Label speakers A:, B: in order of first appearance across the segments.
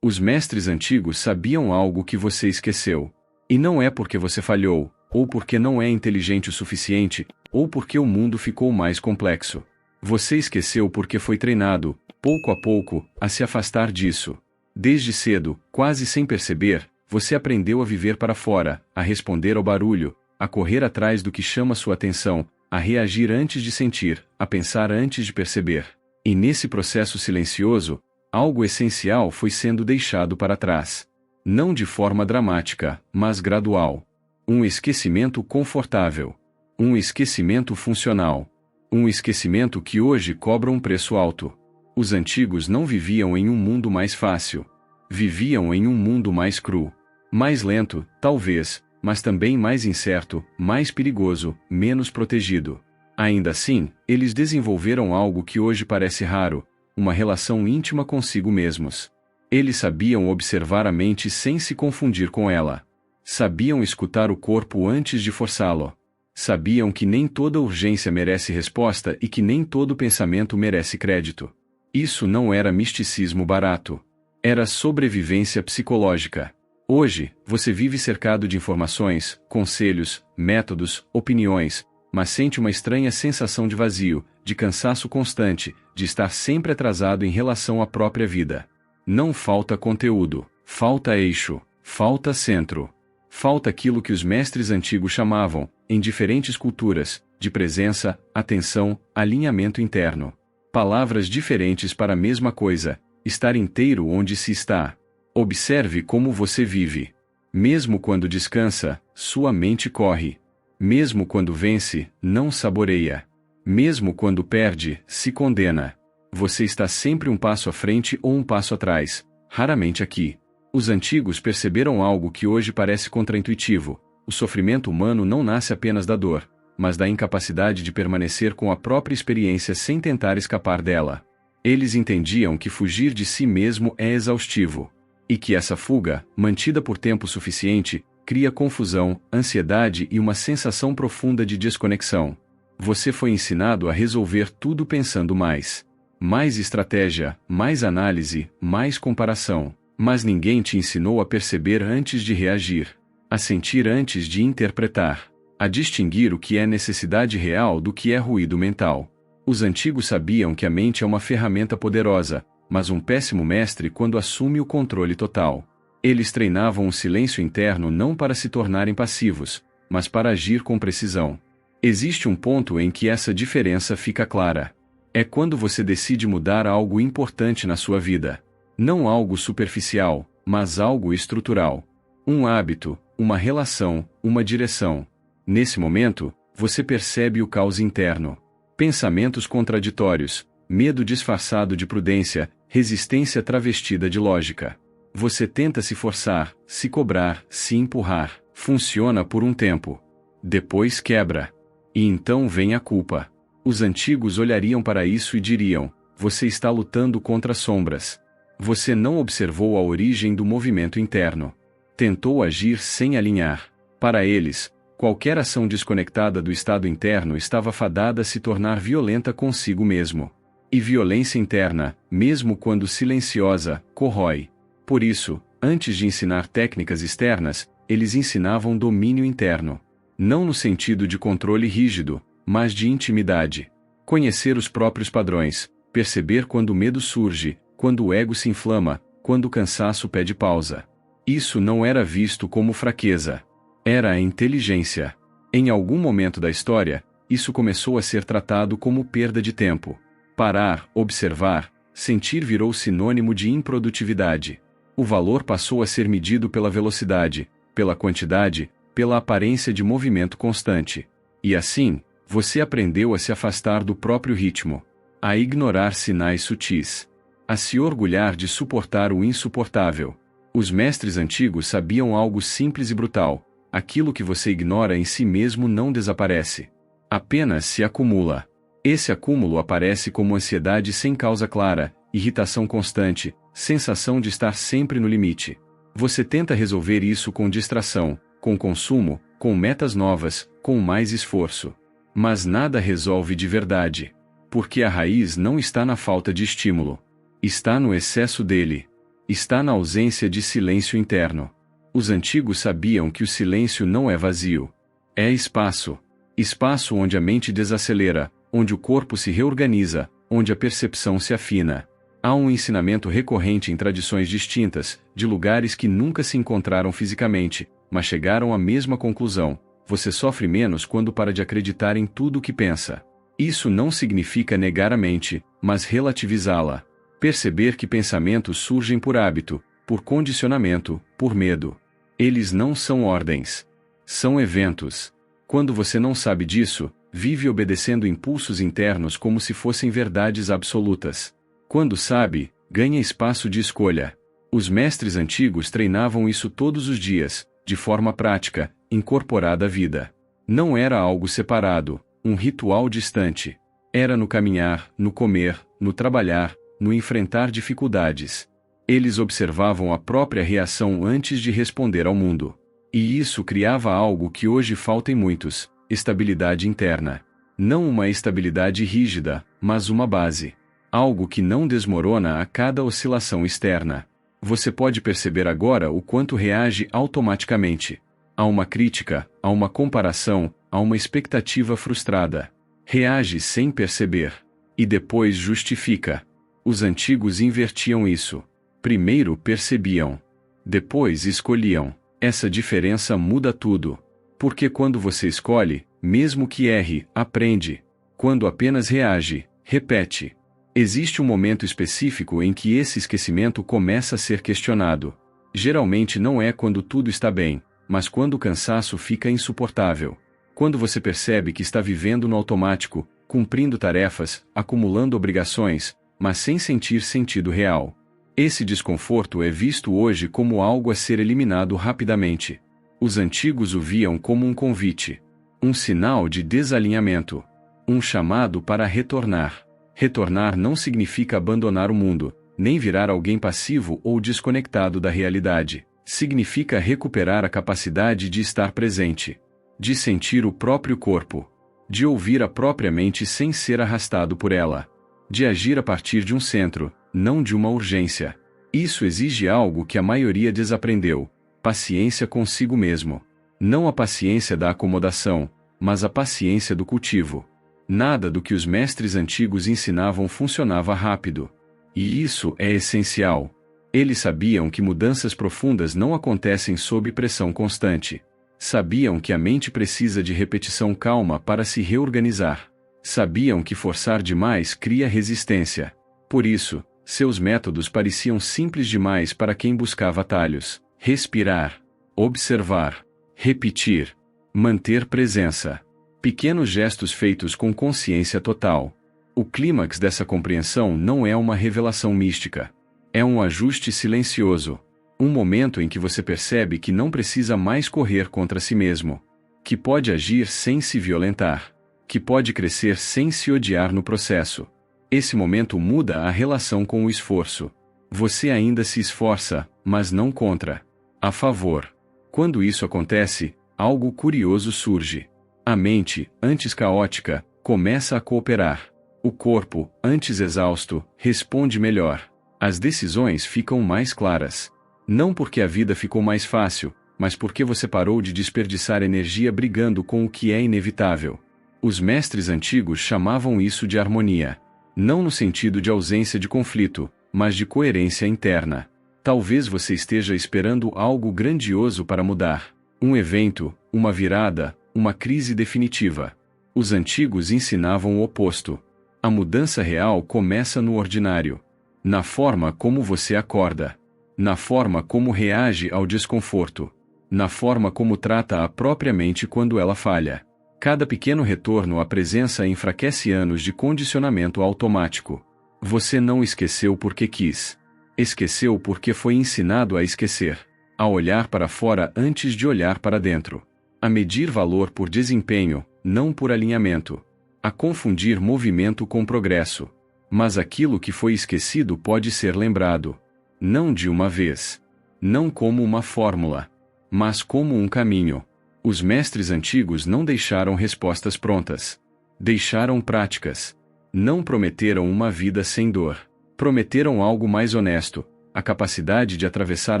A: Os mestres antigos sabiam algo que você esqueceu. E não é porque você falhou, ou porque não é inteligente o suficiente, ou porque o mundo ficou mais complexo. Você esqueceu porque foi treinado, pouco a pouco, a se afastar disso. Desde cedo, quase sem perceber, você aprendeu a viver para fora, a responder ao barulho, a correr atrás do que chama sua atenção, a reagir antes de sentir, a pensar antes de perceber. E nesse processo silencioso, algo essencial foi sendo deixado para trás. Não de forma dramática, mas gradual. Um esquecimento confortável. Um esquecimento funcional. Um esquecimento que hoje cobra um preço alto. Os antigos não viviam em um mundo mais fácil. Viviam em um mundo mais cru. Mais lento, talvez, mas também mais incerto, mais perigoso, menos protegido. Ainda assim, eles desenvolveram algo que hoje parece raro, uma relação íntima consigo mesmos. Eles sabiam observar a mente sem se confundir com ela. Sabiam escutar o corpo antes de forçá-lo. Sabiam que nem toda urgência merece resposta e que nem todo pensamento merece crédito. Isso não era misticismo barato. Era sobrevivência psicológica. Hoje, você vive cercado de informações, conselhos, métodos, opiniões, mas sente uma estranha sensação de vazio, de cansaço constante, de estar sempre atrasado em relação à própria vida. Não falta conteúdo, falta eixo, falta centro. Falta aquilo que os mestres antigos chamavam, em diferentes culturas, de presença, atenção, alinhamento interno. Palavras diferentes para a mesma coisa, estar inteiro onde se está. Observe como você vive. Mesmo quando descansa, sua mente corre. Mesmo quando vence, não saboreia. Mesmo quando perde, se condena. Você está sempre um passo à frente ou um passo atrás, raramente aqui. Os antigos perceberam algo que hoje parece contraintuitivo. O sofrimento humano não nasce apenas da dor, mas da incapacidade de permanecer com a própria experiência sem tentar escapar dela. Eles entendiam que fugir de si mesmo é exaustivo. E que essa fuga, mantida por tempo suficiente, cria confusão, ansiedade e uma sensação profunda de desconexão. Você foi ensinado a resolver tudo pensando mais. Mais estratégia, mais análise, mais comparação. Mas ninguém te ensinou a perceber antes de reagir, a sentir antes de interpretar, a distinguir o que é necessidade real do que é ruído mental. Os antigos sabiam que a mente é uma ferramenta poderosa, mas um péssimo mestre quando assume o controle total. Eles treinavam o silêncio interno não para se tornarem passivos, mas para agir com precisão. Existe um ponto em que essa diferença fica clara. É quando você decide mudar algo importante na sua vida. Não algo superficial, mas algo estrutural. Um hábito, uma relação, uma direção. Nesse momento, você percebe o caos interno. Pensamentos contraditórios, medo disfarçado de prudência, resistência travestida de lógica. Você tenta se forçar, se cobrar, se empurrar. Funciona por um tempo. Depois quebra. E então vem a culpa. Os antigos olhariam para isso e diriam: você está lutando contra sombras. Você não observou a origem do movimento interno. Tentou agir sem alinhar. Para eles, qualquer ação desconectada do estado interno estava fadada a se tornar violenta consigo mesmo. E violência interna, mesmo quando silenciosa, corrói. Por isso, antes de ensinar técnicas externas, eles ensinavam domínio interno. Não no sentido de controle rígido, mas de intimidade. Conhecer os próprios padrões, perceber quando o medo surge, quando o ego se inflama, quando o cansaço pede pausa. Isso não era visto como fraqueza. Era a inteligência. Em algum momento da história, isso começou a ser tratado como perda de tempo. Parar, observar, sentir virou sinônimo de improdutividade. O valor passou a ser medido pela velocidade, pela quantidade, pela aparência de movimento constante. E assim, você aprendeu a se afastar do próprio ritmo, a ignorar sinais sutis, a se orgulhar de suportar o insuportável. Os mestres antigos sabiam algo simples e brutal: aquilo que você ignora em si mesmo não desaparece. Apenas se acumula. Esse acúmulo aparece como ansiedade sem causa clara, irritação constante, sensação de estar sempre no limite. Você tenta resolver isso com distração, com consumo, com metas novas, com mais esforço. Mas nada resolve de verdade. Porque a raiz não está na falta de estímulo. Está no excesso dele. Está na ausência de silêncio interno. Os antigos sabiam que o silêncio não é vazio. É espaço. Espaço onde a mente desacelera, onde o corpo se reorganiza, onde a percepção se afina. Há um ensinamento recorrente em tradições distintas, de lugares que nunca se encontraram fisicamente, mas chegaram à mesma conclusão: você sofre menos quando para de acreditar em tudo o que pensa. Isso não significa negar a mente, mas relativizá-la. Perceber que pensamentos surgem por hábito, por condicionamento, por medo. Eles não são ordens. São eventos. Quando você não sabe disso, vive obedecendo impulsos internos como se fossem verdades absolutas. Quando sabe, ganha espaço de escolha. Os mestres antigos treinavam isso todos os dias, de forma prática, incorporada à vida. Não era algo separado, um ritual distante. Era no caminhar, no comer, no trabalhar, no enfrentar dificuldades. Eles observavam a própria reação antes de responder ao mundo. E isso criava algo que hoje falta em muitos: estabilidade interna. Não uma estabilidade rígida, mas uma base. Algo que não desmorona a cada oscilação externa. Você pode perceber agora o quanto reage automaticamente. A uma crítica, a uma comparação, a uma expectativa frustrada. Reage sem perceber. E depois justifica. Os antigos invertiam isso. Primeiro percebiam. Depois escolhiam. Essa diferença muda tudo. Porque quando você escolhe, mesmo que erre, aprende. Quando apenas reage, repete. Existe um momento específico em que esse esquecimento começa a ser questionado. Geralmente não é quando tudo está bem, mas quando o cansaço fica insuportável. Quando você percebe que está vivendo no automático, cumprindo tarefas, acumulando obrigações, mas sem sentir sentido real. Esse desconforto é visto hoje como algo a ser eliminado rapidamente. Os antigos o viam como um convite. Um sinal de desalinhamento. Um chamado para retornar. Retornar não significa abandonar o mundo, nem virar alguém passivo ou desconectado da realidade. Significa recuperar a capacidade de estar presente. De sentir o próprio corpo. De ouvir a própria mente sem ser arrastado por ela. De agir a partir de um centro, não de uma urgência. Isso exige algo que a maioria desaprendeu: paciência consigo mesmo. Não a paciência da acomodação, mas a paciência do cultivo. Nada do que os mestres antigos ensinavam funcionava rápido. E isso é essencial. Eles sabiam que mudanças profundas não acontecem sob pressão constante. Sabiam que a mente precisa de repetição calma para se reorganizar. Sabiam que forçar demais cria resistência. Por isso, seus métodos pareciam simples demais para quem buscava atalhos. Respirar, observar, repetir, manter presença. Pequenos gestos feitos com consciência total. O clímax dessa compreensão não é uma revelação mística. É um ajuste silencioso. Um momento em que você percebe que não precisa mais correr contra si mesmo. Que pode agir sem se violentar. Que pode crescer sem se odiar no processo. Esse momento muda a relação com o esforço. Você ainda se esforça, mas não contra. A favor. Quando isso acontece, algo curioso surge. A mente, antes caótica, começa a cooperar. O corpo, antes exausto, responde melhor. As decisões ficam mais claras. Não porque a vida ficou mais fácil, mas porque você parou de desperdiçar energia brigando com o que é inevitável. Os mestres antigos chamavam isso de harmonia. Não no sentido de ausência de conflito, mas de coerência interna. Talvez você esteja esperando algo grandioso para mudar. Um evento, uma virada, uma crise definitiva. Os antigos ensinavam o oposto. A mudança real começa no ordinário. Na forma como você acorda. Na forma como reage ao desconforto. Na forma como trata a própria mente quando ela falha. Cada pequeno retorno à presença enfraquece anos de condicionamento automático. Você não esqueceu porque quis. Esqueceu porque foi ensinado a esquecer. A olhar para fora antes de olhar para dentro. A medir valor por desempenho, não por alinhamento. A confundir movimento com progresso. Mas aquilo que foi esquecido pode ser lembrado. Não de uma vez. Não como uma fórmula. Mas como um caminho. Os mestres antigos não deixaram respostas prontas. Deixaram práticas. Não prometeram uma vida sem dor. Prometeram algo mais honesto. a capacidade de atravessar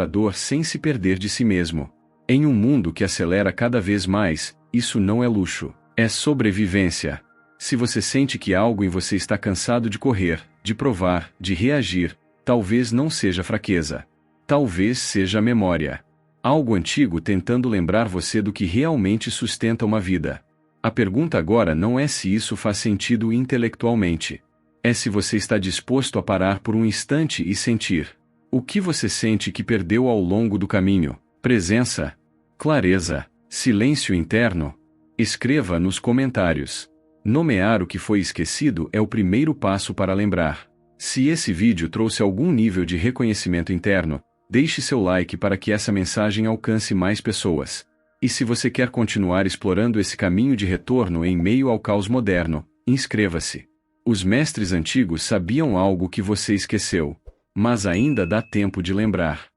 A: a dor sem se perder de si mesmo. Em um mundo que acelera cada vez mais, isso não é luxo, é sobrevivência. Se você sente que algo em você está cansado de correr, de provar, de reagir, talvez não seja fraqueza. Talvez seja a memória. Algo antigo tentando lembrar você do que realmente sustenta uma vida. A pergunta agora não é se isso faz sentido intelectualmente. É se você está disposto a parar por um instante e sentir. O que você sente que perdeu ao longo do caminho? Presença? Clareza? Silêncio interno? Escreva nos comentários. Nomear o que foi esquecido é o primeiro passo para lembrar. Se esse vídeo trouxe algum nível de reconhecimento interno, deixe seu like para que essa mensagem alcance mais pessoas. E se você quer continuar explorando esse caminho de retorno em meio ao caos moderno, inscreva-se. Os mestres antigos sabiam algo que você esqueceu. Mas ainda dá tempo de lembrar.